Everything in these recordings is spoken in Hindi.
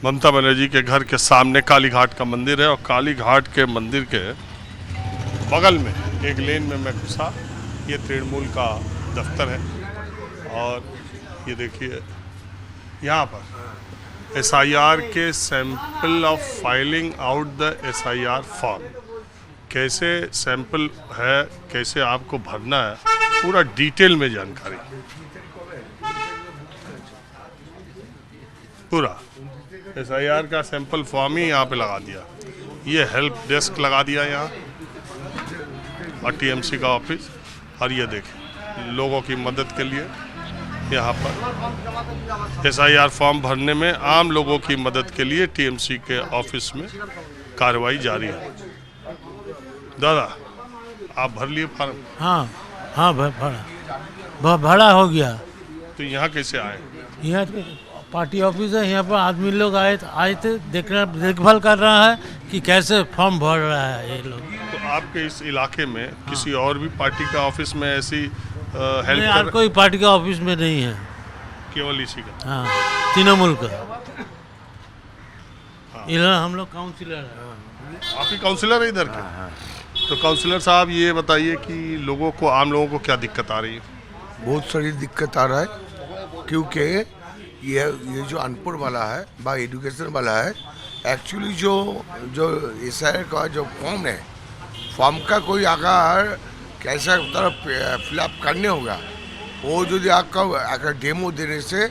ममता बनर्जी के घर के सामने काली घाट का मंदिर है और काली घाट के मंदिर के बगल में एक लेन में मैं घुसा। ये तृणमूल का दफ्तर है और ये देखिए यहाँ पर SIR के sample of filing out the SIR form, कैसे सैंपल है, कैसे आपको भरना है, पूरा डिटेल में जानकारी, पूरा SIR का सैंपल फॉर्म ही यहाँ पे लगा दिया। ये हेल्प डेस्क लगा दिया यहाँ और TMC का ऑफिस, और ये देखें लोगों की मदद के लिए यहाँ पर SIR फॉर्म भरने में आम लोगों की मदद के लिए TMC के ऑफिस में कार्रवाई जारी है। दादा आप भर लिए फॉर्म? हाँ भरा हो गया। तो यहाँ कैसे आए? यहाँ पार्टी ऑफिस है, यहाँ पर आदमी लोग आए थे देखभाल कर रहा है कि कैसे फॉर्म भर रहा है ये लोग। तो आपके इस इलाके में किसी और भी पार्टी का ऑफिस में ऐसी हेल्प यार कोई पार्टी का ऑफिस में नहीं है, केवल इसी का? हाँ तृणमूल का। इधर हम लोग काउंसिलर हैं। आप ही काउंसिलर है इधर के? तो काउंसिलर साहब ये बताइए कि लोगों को, आम लोगों को क्या दिक्कत आ रही है? बहुत सारी दिक्कत आ रहा है, क्योंकि ये जो अनपढ़ वाला है बा एजुकेशन वाला है, एक्चुअली जो SIR का जो फॉर्म है, फॉर्म का कोई अगर कैसा तरफ फिलअप करने होगा, वो जो आपका डेमो देने से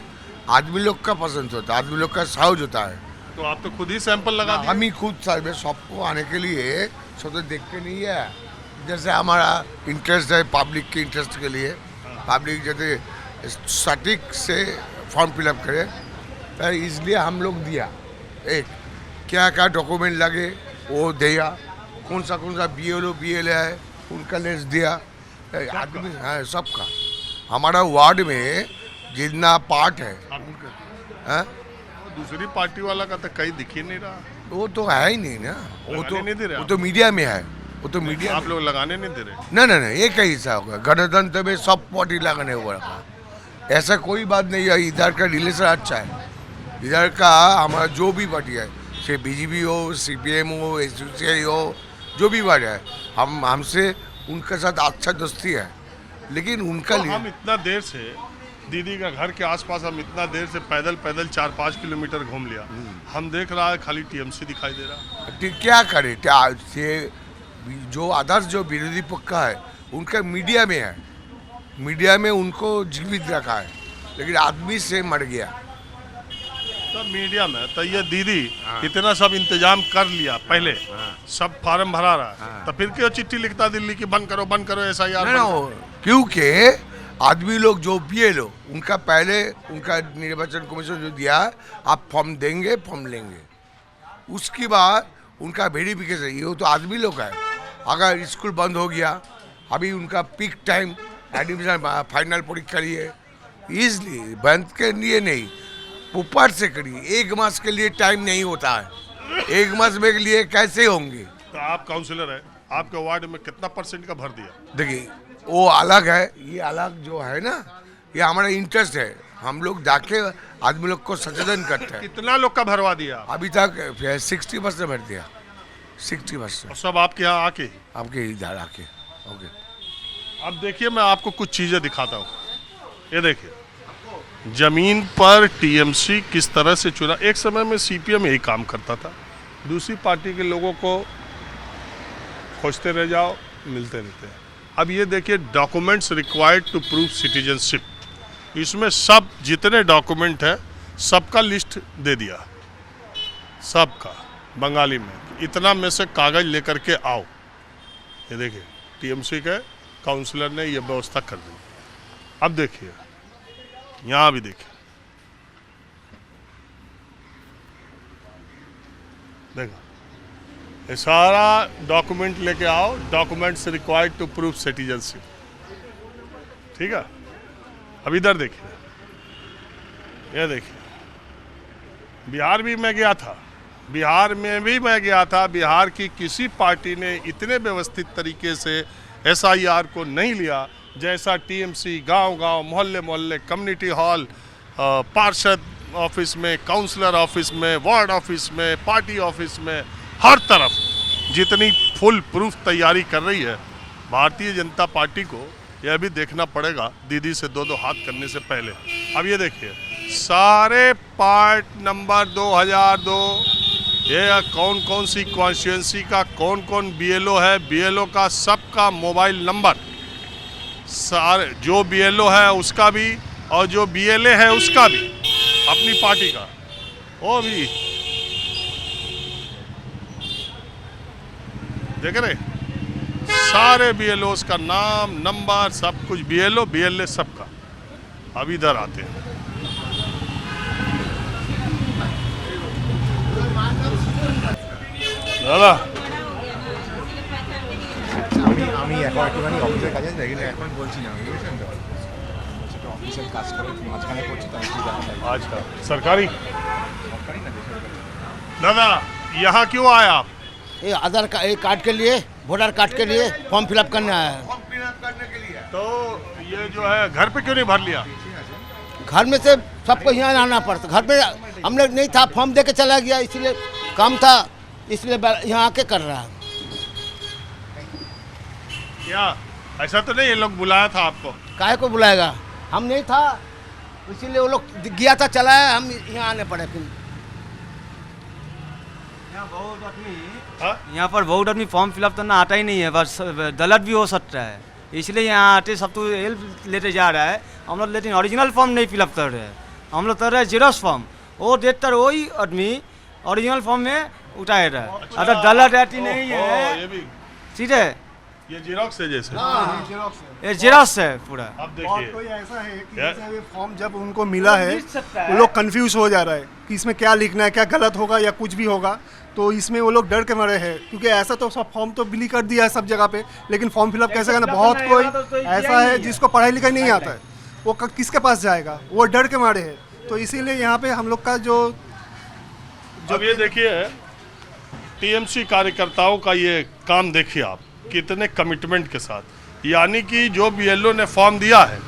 आदमी लोग का पसंद होता है, आदमी लोग का सहज होता है। तो आप तो खुद ही सैंपल लगा दिए? हम ही खुद साहब सबको आने के लिए सब तो देखते नहीं है, जैसे हमारा इंटरेस्ट है पब्लिक के इंटरेस्ट के लिए, पब्लिक जैसे सटीक से फॉर्म फिलअप करे, इसलिए हम लोग दिया। एक क्या क्या डॉक्यूमेंट लगे वो दिया, कौन सा BLO BLA है उनका लिस्ट दिया, आदमी है सबका। हमारा वार्ड में जितना पार्ट है, दूसरी पार्टी वाला का तो कहीं दिख ही नहीं रहा। वो तो है ही नहीं ना, वो तो मीडिया में है, वो तो मीडिया। आप लोग लगाने नहीं दे रहे? नहीं, ये कैसा होगा? गणतंत्र में सब पार्टी लगाने हुआ रखा, ऐसा कोई बात नहीं है। इधर का रिलेशन अच्छा है, इधर का हमारा जो भी पार्टी है, चाहे BJP हो, CPM हो, SUCI हो, जो भी पार्टी है, हमसे उनके साथ अच्छा दोस्ती है। लेकिन उनका तो हम इतना देर से दीदी का घर के आसपास, हम इतना देर से पैदल 4-5 किलोमीटर घूम लिया, हम देख रहा है खाली TMC दिखाई दे रहा। क्या करे? जो आदर्श जो विरोधी पक्ष है उनका मीडिया में है, मीडिया में उनको जीवित रखा है, लेकिन आदमी से मर गया। तो मीडिया में तो ये दीदी इतना सब इंतजाम कर लिया, पहले सब फार्म भरा रहा है, तो फिर क्यों चिट्ठी लिखता दिल्ली की बंद करो SIR? क्योंकि आदमी लोग जो BLO उनका पहले उनका निर्वाचन कमीशन जो दिया, आप फॉर्म देंगे, फॉर्म लेंगे, उसके बाद उनका वेरिफिकेशन। ये तो आदमी लोग है, अगर स्कूल बंद हो गया, अभी उनका पीक टाइम एडमिशन फाइनल परीक्षा लिए, इसलिए बंद के लिए नहीं, ऊपर से करिए। 1 मास के लिए टाइम नहीं होता है, 1 मास में के लिए कैसे होंगे? तो आप काउंसिलर है, आपके वार्ड में कितना % का भर दिया? देखिए वो अलग है, ये अलग जो है ना, ये हमारा इंटरेस्ट है, हम लोग जाके आदमी लोग को सचेतन करते हैं। कितना लोग का भरवा दिया? अभी तक 60% भर दिया, 60%। सब आपके यहाँ आके? आपके इधर आके। ओके, अब देखिए मैं आपको कुछ चीज़ें दिखाता हूँ। ये देखिए जमीन पर TMC किस तरह से चुना। एक समय में CPM यही काम करता था, दूसरी पार्टी के लोगों को खोजते रह जाओ, मिलते रहते हैं। अब ये देखिए documents required to prove citizenship, इसमें सब जितने डॉक्यूमेंट हैं सबका लिस्ट दे दिया, सबका बंगाली में, इतना में से कागज लेकर के आओ। ये देखिए TMC के काउंसिलर ने ये व्यवस्था कर दी। अब देखिए यहाँ भी देखिए, देखो ये सारा डॉक्यूमेंट लेके आओ, documents required to prove citizenship, ठीक है। अब इधर देखिए, ये देखिए बिहार भी मैं गया था, बिहार में भी मैं गया था, बिहार की किसी पार्टी ने इतने व्यवस्थित तरीके से SIR को नहीं लिया जैसा TMC। गांव-गांव, मोहल्ले-मोहल्ले, कम्युनिटी हॉल, पार्षद ऑफिस में, काउंसलर ऑफिस में, वार्ड ऑफिस में, पार्टी ऑफिस में, हर तरफ जितनी फुल प्रूफ तैयारी कर रही है भारतीय जनता पार्टी को, यह भी देखना पड़ेगा दीदी से दो हाथ करने से पहले। अब ये देखिए सारे पार्ट नंबर 2002, ये कौन कौन सी कॉन्स्टिट्यूंसी का कौन कौन बीएलओ है, बीएलओ का सबका मोबाइल नंबर, सारे जो बीएलओ है उसका भी और जो बीएलए है उसका भी, अपनी पार्टी का वो भी देख रहे, सारे बीएलओ का नाम नंबर सब कुछ, बीएलओ बीएलए सबका। अब इधर आते हैं, দাদা আমি এখন একটুখানি অফিসের কাজে রেগুলার এখন বলছি না, বুঝেছেন তো, সেটা অফিসের কাজ করে মাঝখানে করছি, তাই একটু জানা চাই। अच्छा सरकारी সরকারি না বেসরকারি। दादा यहाँ क्यों आए आप? ये आधार कार्ड के लिए, वोटर कार्ड के लिए फॉर्म फिलअप करने आया है। फॉर्म फिलअप करने के लिए तो ये जो है घर पे क्यों नहीं भर लिया? घर में से सबको यहाँ आना पड़ता, घर में हम लोग नहीं था, फॉर्म दे के चला गया, इसलिए काम था, इसलिए यहाँ आके कर रहा है। क्या ऐसा तो नहीं ये लोग बुलाया था आपको? काहे को बुलाएगा, हम नहीं था, इसीलिए वो लोग गया था चला है, हम यहाँ आने पड़े फिर। यहाँ पर बहुत आदमी फॉर्म फिलअप करना आता ही नहीं है, बस गलत भी हो सकता है, इसलिए यहाँ आते सब तो हेल्प लेते जा रहा है। हम लोग लेकिन ओरिजिनल फॉर्म नहीं फिलअप कर रहे हैं, हम लोग कर रहे हैं जेरॉक्स फॉर्म, वो देखकर वही आदमी ओरिजिनल फॉर्म में उठाए रहा है। अगर गलत रहती नहीं है, ये भी ठीक है, ये जीरोक्स है जैसे। ये जेरॉक्स है पूरा। अब और देखिए कोई ऐसा है कि क्या? जैसे ये फॉर्म जब उनको मिला है लिख सकता है। वो लोग कंफ्यूज हो जा रहा है कि इसमें क्या लिखना है, क्या गलत होगा या कुछ भी होगा, तो इसमें वो लोग डर के मरे हैं, क्योंकि ऐसा तो सब फॉर्म तो बिली कर दिया है सब जगह पे, लेकिन फॉर्म फिलअप कैसे करना, बहुत करना कोई है, तो किया ऐसा ही है नहीं जिसको पढ़ाई लिखाई नहीं आता है, वो किसके पास जाएगा, वो डर के मारे है। तो इसीलिए यहाँ पे हम लोग का जो अब ये देखिए टीएमसी कार्यकर्ताओं का ये काम देखिए आप, कितने कमिटमेंट के साथ, यानी कि जो बीएलओ ने फॉर्म दिया है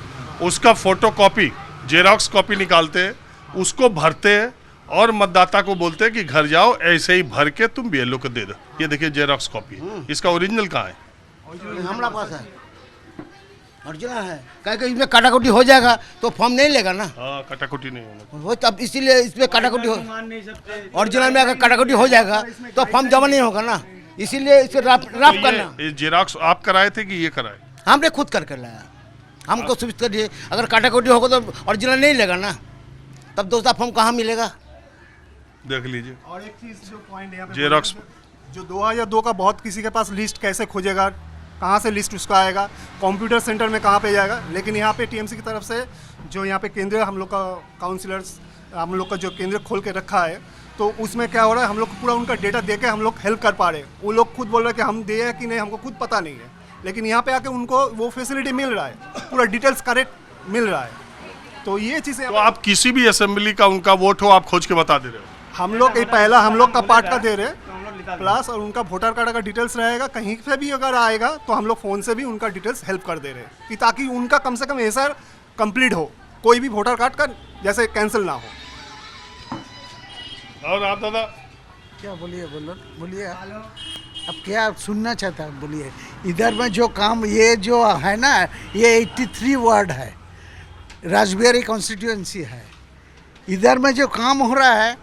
उसका फोटो कॉपी, जेरॉक्स कॉपी निकालते हैं, उसको भरते हैं और मतदाता को बोलते हैं कि घर जाओ ऐसे ही भर के तुम बीएलओ को दे दो। ये देखिए जेरॉक्स कॉपी है, इसका ओरिजिनल कहाँ है? हमारा पास है, ओरिजिनल है, कहे कि इसमें काटाकुटी हो जाएगा तो फॉर्म नहीं लेगा ना, हाँ कटाकुटी नहीं होना। वो तब इसीलिए इसमें काटाकुटी हो, मान नहीं सकते। ओरिजिनल में अगर काटाकुटी हो जाएगा तो फॉर्म जमा नहीं होगा ना, इसीलिए इसे रफ तो करना। ये जेरॉक्स आप कराए थे कि ये कराए? हमने खुद करके लाया, हमको सुविधा दी, अगर काटाकुटी होगा तो ओरिजिनल नहीं लेगा ना, तब दूसरा फॉर्म कहाँ मिलेगा? देख लीजिए और एक चीज़ जो पॉइंट यहाँ पे जेरॉक्स जो 2002 का बहुत किसी के पास लिस्ट कैसे खोजेगा, कहाँ से लिस्ट उसका आएगा, कंप्यूटर सेंटर में कहाँ पे जाएगा, लेकिन यहाँ पे टीएमसी की तरफ से जो यहाँ पे केंद्र हम लोग का काउंसलर्स, हम लोग का जो केंद्र खोल के रखा है, तो उसमें क्या हो रहा है, हम लोग को पूरा उनका डेटा दे के हम लोग हेल्प कर पा रहे हैं। वो लोग खुद बोल रहे हैं कि हम दिए हैं कि नहीं हमको खुद पता नहीं है, लेकिन यहाँ पे आके उनको वो फैसिलिटी मिल रहा है, पूरा डिटेल्स करेक्ट मिल रहा है। तो ये चीज़ें तो आप किसी भी असेंबली का उनका वोट हो आप खोज के बता दे रहे हो? हम लोग ये पहला हम लोग का पार्ट का दे रहे, प्लस और उनका वोटर कार्ड का डिटेल्स रहेगा, कहीं से भी अगर आएगा तो हम लोग फ़ोन से भी उनका डिटेल्स हेल्प कर दे रहे हैं, कि ताकि उनका कम से कम ऐसा कंप्लीट हो, कोई भी वोटर कार्ड का जैसे कैंसिल ना हो। और आप दादा? क्या बोलिए, बोलिए अब क्या सुनना चाहता है, बोलिए। इधर में जो काम ये जो है ना, ये 83 वार्ड है, राजबिहारी कॉन्स्टिट्यूएंसी है, इधर में जो काम हो रहा है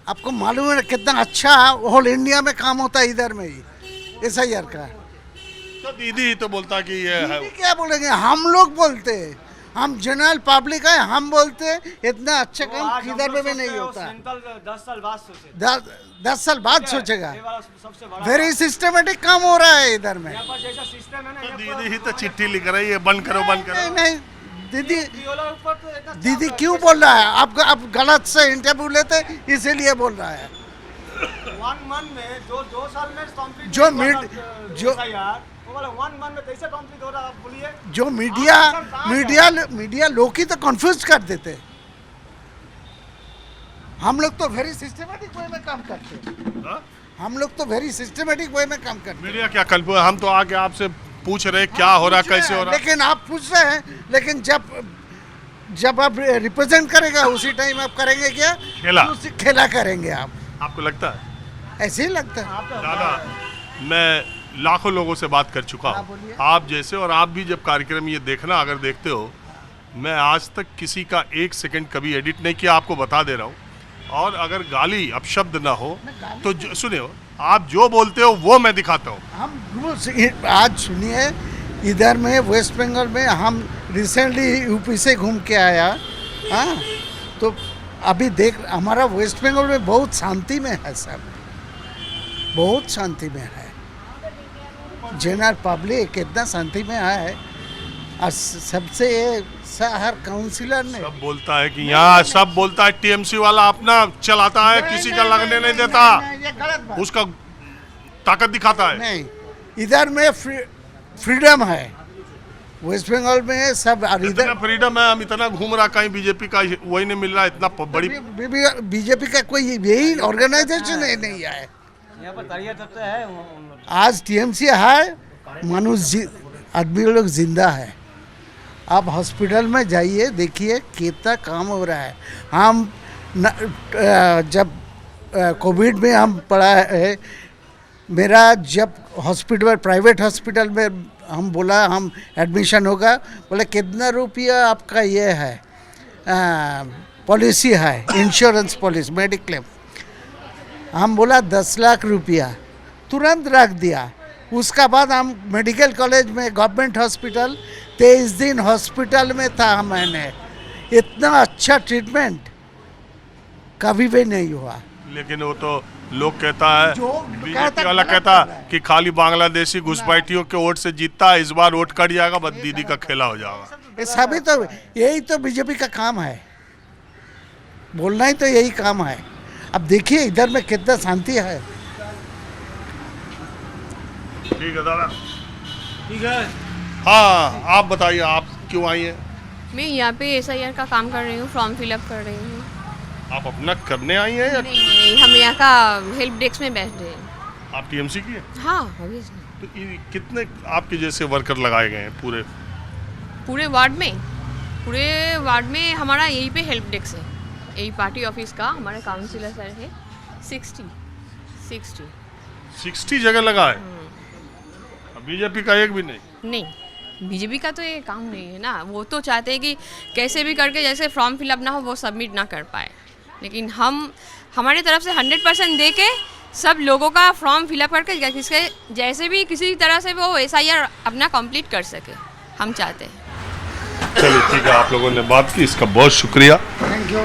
आपको मालूम है कितना अच्छा होल इंडिया में काम होता है इधर में ही SIR का। तो दीदी तो बोलता कि ये है, दीदी क्या बोलेंगे, हम लोग बोलते हैं, हम जनरल पब्लिक है, हम बोलते हैं इतना अच्छा काम किधर में भी नहीं होता। 10 साल बाद सोचे, 10 साल बाद सोचेगा, ये वाला सबसे बड़ा वेरी सिस्टमेटिक काम हो रहा है इधर में। यहाँ पर जैसा सिस्टम है ना, तो यहाँ दीदी ही तो चिट्ठी लिख रही है बंद करो बंद नहीं करो। नहीं दीदी, पर ऊपर तो इतना दीदी क्यों बोल रहा है, आप गलत से इंटरव्यू लेते इसीलिए बोल रहा है। 1 मंथ में जो 2 साल में कंप्लीट जो वो वाला 1 मंथ में कैसे कंप्लीट हो रहा है, आप बोलिए। जो मीडिया लोग ही तो कंफ्यूज कर देते, हम लोग तो वेरी सिस्टमेटिक वे में काम करते हैं, हाँ? हम लोग तो वेरी सिस्टमेटिक वे में काम करते हैं। मीडिया क्या कल हम तो आके आपसे पूछ रहे क्या हो रहा, कैसे हो रहा। लेकिन आप पूछ रहे हैं, लेकिन जब जब आप रिप्रेजेंट करेगा उसी टाइम आप करेंगे क्या? खेला। खेला करेंगे आप। आपको लगता है? ऐसे ही लगता है। दादा, मैं लाखों लोगों से बात कर चुका हाँ, हूँ, बोलिए। आप जैसे, और आप भी जब कार्यक्रम ये देखना अगर देखते हो, मैं आज तक किसी का एक सेकंड कभी एडिट नहीं किया, आपको बता दे रहा हूँ। और अगर गाली अपशब्द ना हो तो सुनिए, आप जो बोलते हो वो मैं दिखाता हूँ। हम आज सुनिए, इधर में वेस्ट बंगाल में हम रिसेंटली यूपी से घूम के आया। हाँ, तो अभी देख हमारा वेस्ट बंगाल में बहुत शांति में है, सब बहुत शांति में है। जनरल पब्लिक कितना शांति में है। और सबसे हर काउंसिलर ने सब बोलता है कि यहाँ सब बोलता है टीएमसी वाला अपना चलाता है, किसी का लगने नहीं देता, ये गलत बात। उसका ताकत दिखाता है। नहीं, इधर में फ्रीडम है, वेस्ट बंगाल में सब। और इतना इधर फ्रीडम है, हम इतना घूम रहा, कहीं बीजेपी का वही नहीं मिल रहा, इतना बड़ी। बीजेपी का कोई यही ऑर्गेनाइजेशन नहीं है। यहाँ पर तरिया तत्व है उन लोग। आज टीएमसी है, मनुष्य आदमी लोग जिंदा है। आप हॉस्पिटल में जाइए, देखिए कितना काम हो रहा है। हम जब कोविड में हम पढ़ा है, मेरा जब हॉस्पिटल, प्राइवेट हॉस्पिटल में हम बोला हम एडमिशन होगा, बोले कितना रुपया आपका ये है पॉलिसी है, इंश्योरेंस पॉलिसी, मेडिक्लेम। हम बोला 10 लाख रुपया, तुरंत रख दिया। उसका बाद हम मेडिकल कॉलेज में, गवर्नमेंट हॉस्पिटल, 23 दिन हॉस्पिटल में था मैंने। इतना अच्छा ट्रीटमेंट कभी भी नहीं हुआ। लेकिन वो तो लोग कहता है, जो बीजेपी वाला कहता कि खाली बांग्लादेशी घुसपैठियों के वोट से जीतता है, इस बार वोट कट जाएगा, बस दीदी का खेला हो जाएगा। ये सभी तो यही तो बीजेपी का काम है, बोलना ही तो यही काम है। अब देखिए इधर में कितना शांति है। ठीक है दादा। ठीक है। हाँ, आप बताइए, आप क्यों आई हैं? मैं यहाँ पे SIR का काम कर रही हूँ, फॉर्म फिलअप कर रही हूँ। आप अपना करने आई हैं या नहीं, हम यहाँ का हेल्प डेस्क में बैठ रहे हैं। आप टीएमसी की हैं? हाँ, obviously। तो कितने आपके जैसे वर्कर लगाए गए हैं पूरे वार्ड में हमारा यहीं पे हेल्प डेस्क है, यही पार्टी ऑफिस का हमारे काउंसिलर सर है। 60 जगह लगा है। बीजेपी का एक भी नहीं? बीजेपी का तो ये काम नहीं है ना। वो तो चाहते हैं कि कैसे भी करके जैसे फॉर्म फिलअप ना हो वो सबमिट ना कर पाए, लेकिन हम हमारी तरफ से 100% दे के सब लोगों का फॉर्म फिलअप करके किसके जैसे भी किसी तरह से वो SIR अपना कंप्लीट कर सके, हम चाहते हैं। चलिए ठीक है, आप लोगों ने बात की, इसका बहुत शुक्रिया। Thank you.